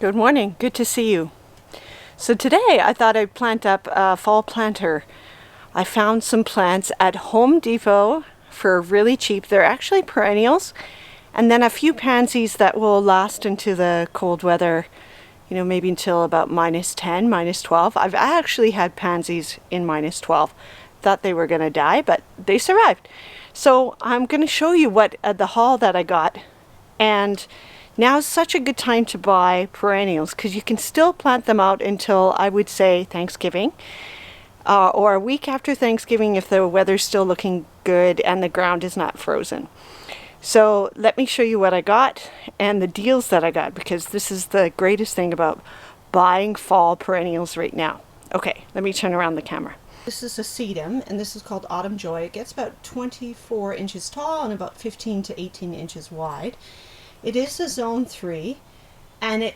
Good morning. Good to see you. So today I thought I'd plant up a fall planter. I found some plants at Home Depot for really cheap. They're actually perennials, and then a few pansies that will last into the cold weather, maybe until about -10, -12. I've actually had pansies in -12. Thought they were going to die, but they survived. So I'm going to show you what the haul that I got. And now is such a good time to buy perennials because you can still plant them out until, I would say, Thanksgiving, or a week after Thanksgiving if the weather's still looking good and the ground is not frozen. So let me show you what I got and the deals that I got, because this is the greatest thing about buying fall perennials right now. Okay, let me turn around the camera. This is a sedum, and this is called Autumn Joy. It gets about 24 inches tall and about 15 to 18 inches wide. It is a zone 3, and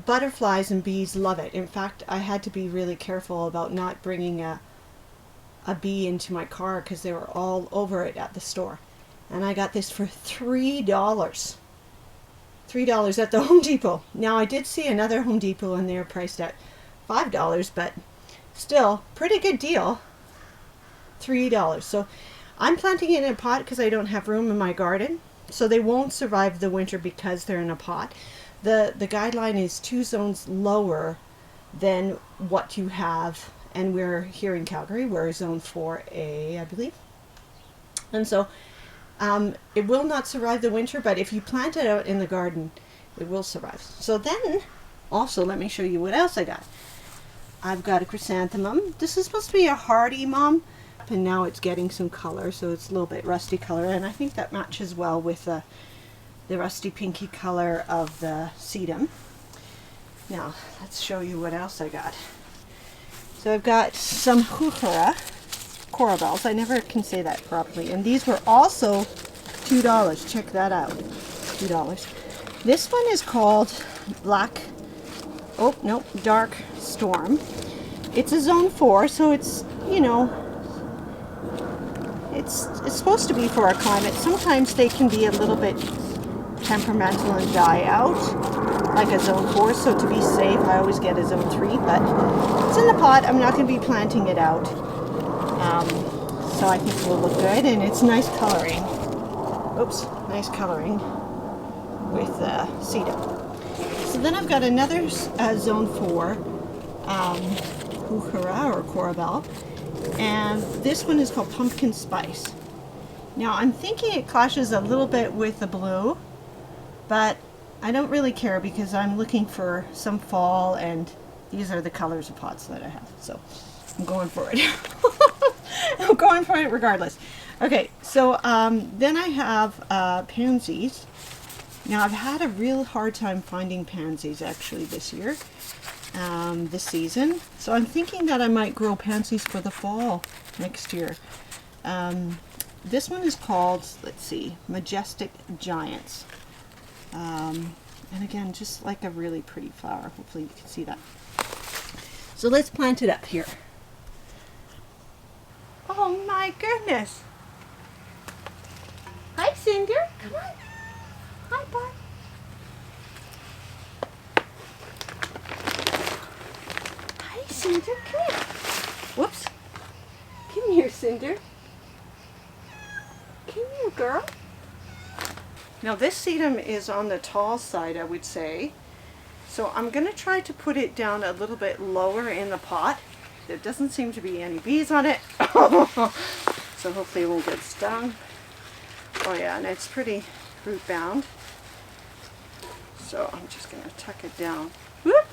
butterflies and bees love it. In fact, I had to be really careful about not bringing a bee into my car because they were all over it at the store. And I got this for $3. $3 at the Home Depot. Now, I did see another Home Depot and they're priced at $5, but still, pretty good deal. $3. So I'm planting it in a pot because I don't have room in my garden. So they won't survive the winter because they're in a pot. The guideline is 2 zones lower than what you have, and we're here in Calgary. We're zone 4A, I believe. And so it will not survive the winter, but if you plant it out in the garden, it will survive. So then, also, let me show you what else I got. I've got a chrysanthemum. This is supposed to be a hardy mom, and now it's getting some color, so it's a little bit rusty color, and I think that matches well with the rusty pinky color of the sedum. Now, let's show you what else I got. So I've got some heuchera coral bells. I never can say that properly, and these were also $2. Check that out, $2. This one is called Dark Storm. It's a zone 4, so it's, it's supposed to be for our climate. Sometimes they can be a little bit temperamental and die out, like a zone 4. So to be safe, I always get a zone 3. But it's in the pot. I'm not going to be planting it out. So I think it will look good, and it's nice coloring. Oops, nice coloring with sedum. So then I've got another zone 4 heuchera or coral bell. And this one is called Pumpkin Spice. Now I'm thinking it clashes a little bit with the blue, but I don't really care because I'm looking for some fall, and these are the colors of pots that I have. So I'm going for it. I'm going for it regardless. Okay, so then I have pansies. Now I've had a real hard time finding pansies actually this year. This season. So I'm thinking that I might grow pansies for the fall next year. This one is called, let's see, Majestic Giants. And again, just like a really pretty flower. Hopefully you can see that. So let's plant it up here. Oh my goodness. Hi, Cinder. Come on. Hi, bud. Cinder, come here. Whoops. Come here, Cinder. Come here, girl. Now this sedum is on the tall side, I would say. So I'm going to try to put it down a little bit lower in the pot. There doesn't seem to be any bees on it. So hopefully it won't get stung. Oh yeah, and it's pretty root bound. So I'm just going to tuck it down. Whoop!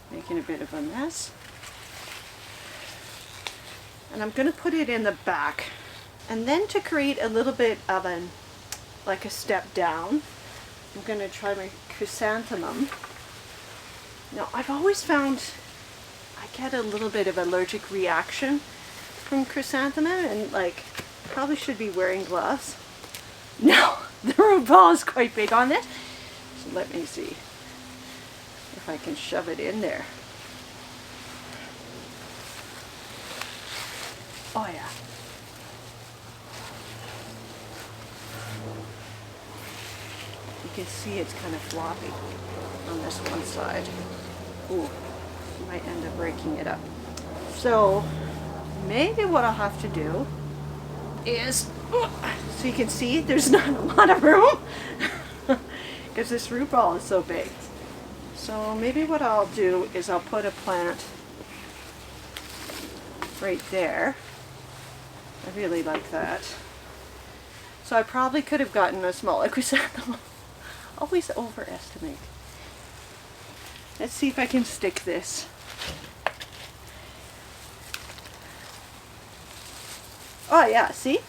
Making a bit of a mess. And I'm going to put it in the back. And then to create a little bit of a step down, I'm going to try my chrysanthemum. Now I've always found I get a little bit of allergic reaction from chrysanthemum, and probably should be wearing gloves. No, the root ball is quite big on this. So let me see if I can shove it in there. Oh yeah. You can see it's kind of floppy. on this one side. Ooh, might end up breaking it up. So maybe what I'll have to do is, so you can see there's not a lot of room because this root ball is so big. So maybe what I'll do is I'll put a plant right there. I really like that. So I probably could have gotten a smaller chrysanthemum. Always overestimate. Let's see if I can stick this. Oh yeah, see?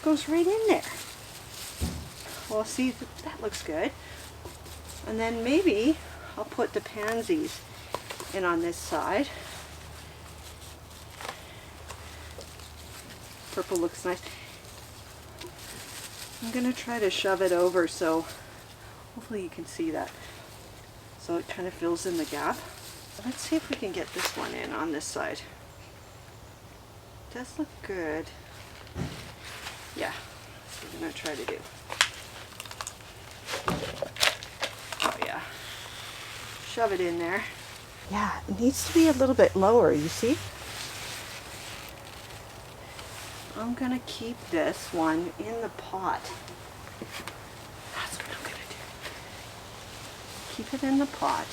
Goes right in there. Well, see, that looks good. And then maybe I'll put the pansies in on this side. Purple looks nice. I'm gonna try to shove it over so hopefully you can see that. So it kind of fills in the gap. Let's see if we can get this one in on this side. Does look good. Yeah, that's what I'm gonna try to do. Oh yeah, shove it in there. Yeah, it needs to be a little bit lower, you see? I'm gonna keep this one in the pot. That's what I'm gonna do. Keep it in the pot.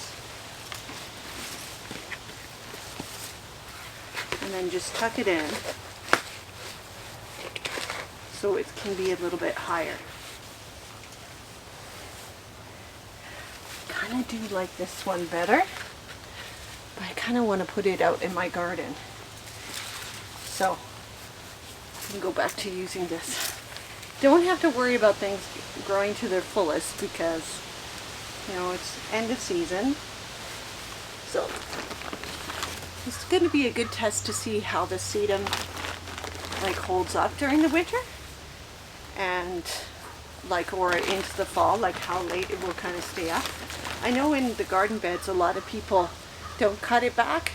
And then just tuck it in so it can be a little bit higher. Kind of do like this one better, but I kind of want to put it out in my garden. So I can go back to using this. Don't have to worry about things growing to their fullest because, you know, it's end of season. So it's going to be a good test to see how the sedum like holds up during the winter and like or into the fall, like how late it will kind of stay up. I know in the garden beds a lot of people don't cut it back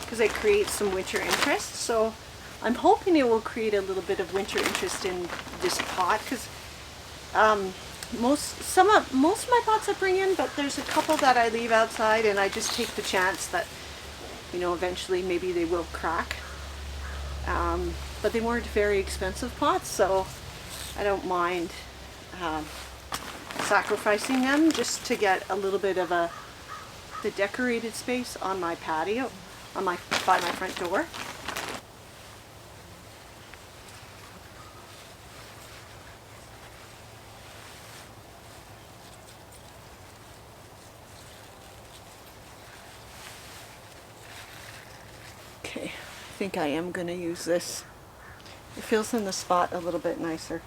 because it creates some winter interest. So I'm hoping it will create a little bit of winter interest in this pot because most of my pots I bring in, but there's a couple that I leave outside and I just take the chance that, you know, eventually maybe they will crack. But they weren't very expensive pots, so I don't mind sacrificing them just to get a little bit of the decorated space on my patio, by my front door. Okay, I think I am going to use this. It fills in the spot a little bit nicer.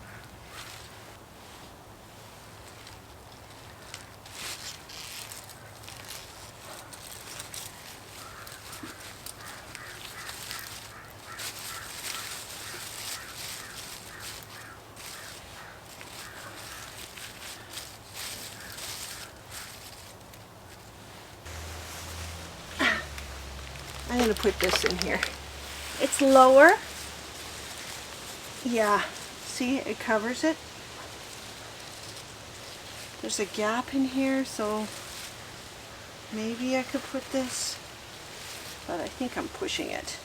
I'm going to put this in here. It's lower. Yeah, see, it covers it. There's a gap in here, so maybe I could put this, but I think I'm pushing it.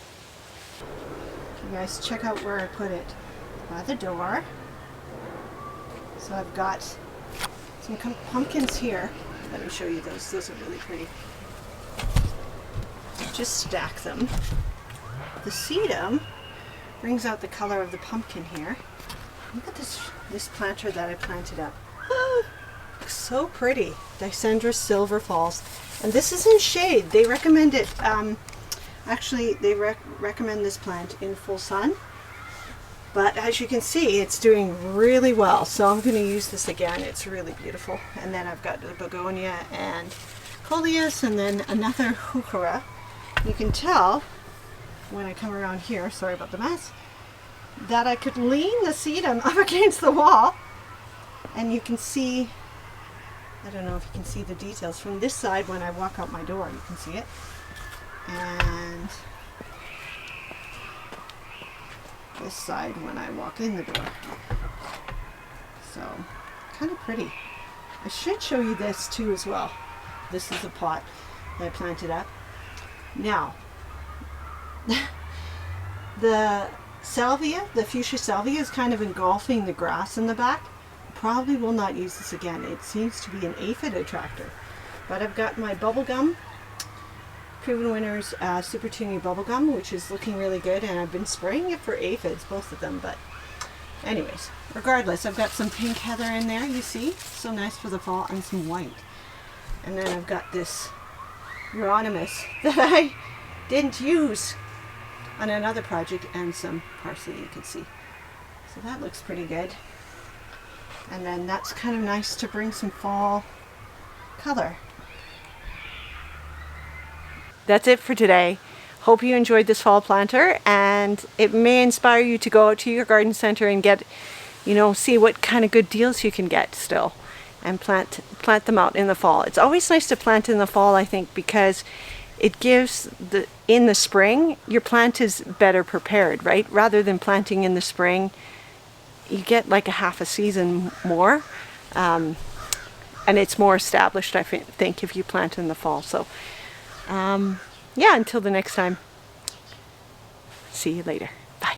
You guys check out where I put it. By the door. So I've got some pumpkins here. Let me show you those. Those are really pretty. Just stack them. The sedum brings out the color of the pumpkin here. Look at this planter that I planted up. Oh, looks so pretty. Dicendra Silver Falls. And this is in shade. They recommend it. Actually, they recommend this plant in full sun. But as you can see, it's doing really well. So I'm going to use this again. It's really beautiful. And then I've got the begonia and coleus, and then another heuchera. You can tell when I come around here, sorry about the mess, that I could lean the sedum up against the wall, and you can see, I don't know if you can see the details from this side when I walk out my door, you can see it, and this side when I walk in the door. So kind of pretty. I should show you this too as well. This is a pot that I planted up. Now, the salvia, the fuchsia salvia, is kind of engulfing the grass in the back. Probably will not use this again. It seems to be an aphid attractor. But I've got my bubble gum, Proven Winners Super Tuny bubble gum, which is looking really good, and I've been spraying it for aphids, both of them. But anyways, regardless, I've got some pink heather in there, you see, so nice for the fall, and some white. And then I've got this Euonymus that I didn't use on another project, and some parsley, you can see. So that looks pretty good. And then that's kind of nice to bring some fall color. That's it for today. Hope you enjoyed this fall planter, and it may inspire you to go out to your garden center and get, see what kind of good deals you can get still, and plant them out in the fall. It's always nice to plant in the fall, I think, because it gives in the spring, your plant is better prepared, right? Rather than planting in the spring, you get like a half a season more, and it's more established, I think, if you plant in the fall. So yeah, until the next time, see you later.